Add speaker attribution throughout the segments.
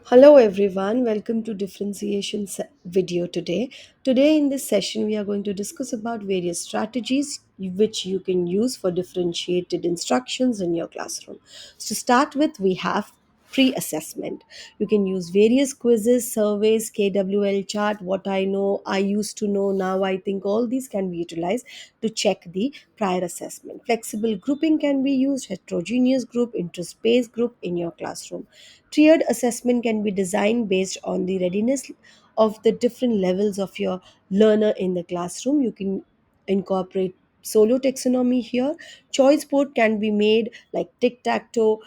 Speaker 1: Hello everyone, welcome to differentiation video today. Today in this session we are going to discuss about various strategies which you can use for differentiated instructions in your classroom. So to start with, we have pre-assessment. You can use various quizzes, surveys, KWL chart, what I know, I used to know, now I think, all these can be utilized to check the prior assessment. Flexible grouping can be used, heterogeneous group, interest-based group in your classroom. Tiered assessment can be designed based on the readiness of the different levels of your learner in the classroom. You can incorporate solo taxonomy here. Choice board can be made like tic tac toe,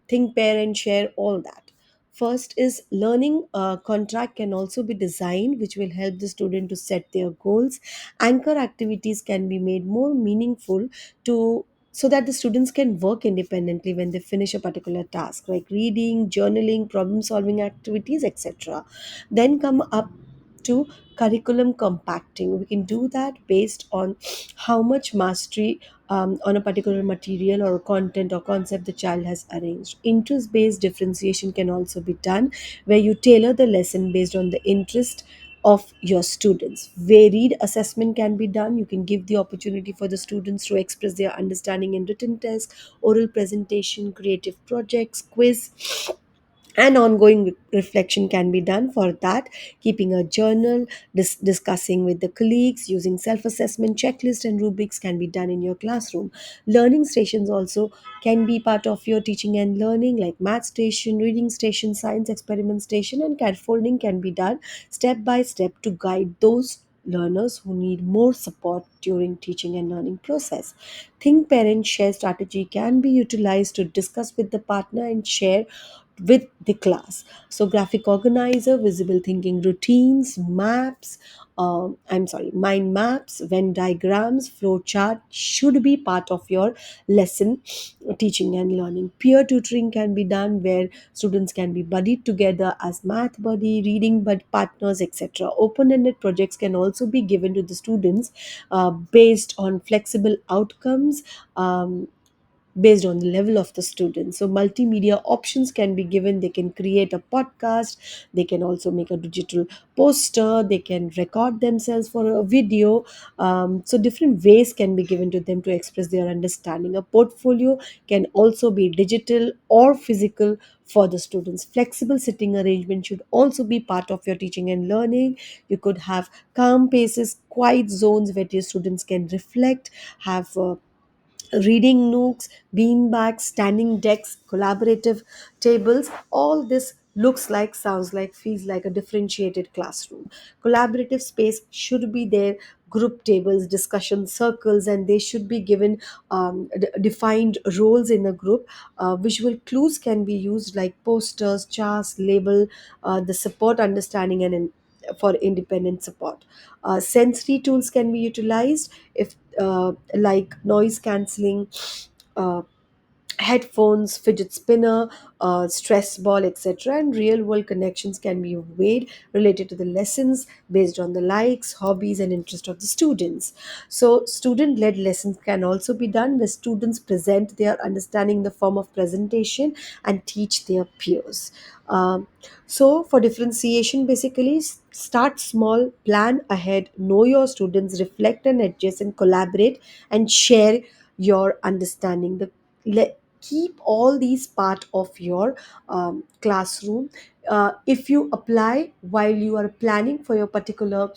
Speaker 1: think, pair, and share, all that. First is learning contract can also be designed, which will help the student to set their goals. Anchor activities can be made more meaningful to so that the students can work independently when they finish a particular task, like reading, journaling, problem solving activities, etc. Then come up to curriculum compacting. We can do that based on how much mastery on a particular material or content or concept the child has arranged. Interest based differentiation can also be done, where you tailor the lesson based on the interest of your students. Varied assessment can be done. You can give the opportunity for the students to express their understanding in written tests, oral presentation, creative projects, quiz, and ongoing reflection can be done. For that, keeping a journal, discussing with the colleagues, using self-assessment checklist and rubrics can be done in your classroom. Learning stations also can be part of your teaching and learning, like math station, reading station, science experiment station, and scaffolding can be done step by step to guide those learners who need more support during teaching and learning process. Think, parent, share strategy can be utilized to discuss with the partner and share with the class. So graphic organizer, visible thinking routines, maps, mind maps, Venn diagrams, flow chart should be part of your lesson teaching and learning. Peer tutoring can be done, where students can be buddied together as math buddy, reading partners, etc. Open-ended projects can also be given to the students based on flexible outcomes. Based on the level of the student. So multimedia options can be given. They can create a podcast, they can also make a digital poster, they can record themselves for a video. So different ways can be given to them to express their understanding. A portfolio can also be digital or physical for the students. Flexible sitting arrangement should also be part of your teaching and learning. You could have calm paces, quiet zones where your students can reflect, have reading nooks, beanbags, standing decks, collaborative tables. All this looks like, sounds like, feels like a differentiated classroom. Collaborative space should be there. Group tables, discussion circles, and they should be given defined roles in a group. Visual clues can be used like posters, charts, label, the support understanding for independent support. Sensory tools can be utilized if like noise cancelling, uh, headphones, fidget spinner, stress ball, etc. And real world connections can be made related to the lessons based on the likes, hobbies, and interest of the students. So student led lessons can also be done, where students present their understanding in the form of presentation and teach their peers. Um, so for differentiation, basically, start small, plan ahead, know your students, reflect and adjust, and collaborate and share your understanding. Keep all these part of your classroom. If you apply while you are planning for your particular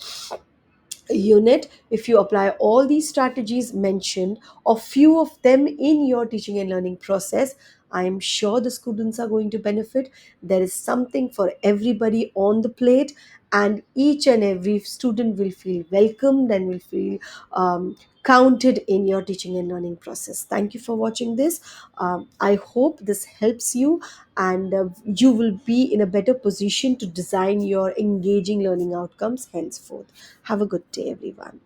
Speaker 1: unit, if you apply all these strategies mentioned or few of them in your teaching and learning process, I am sure the students are going to benefit. There is something for everybody on the plate, and each and every student will feel welcomed and will feel counted in your teaching and learning process. Thank you for watching this. I hope this helps you, and you will be in a better position to design your engaging learning outcomes henceforth. Have a good day, everyone.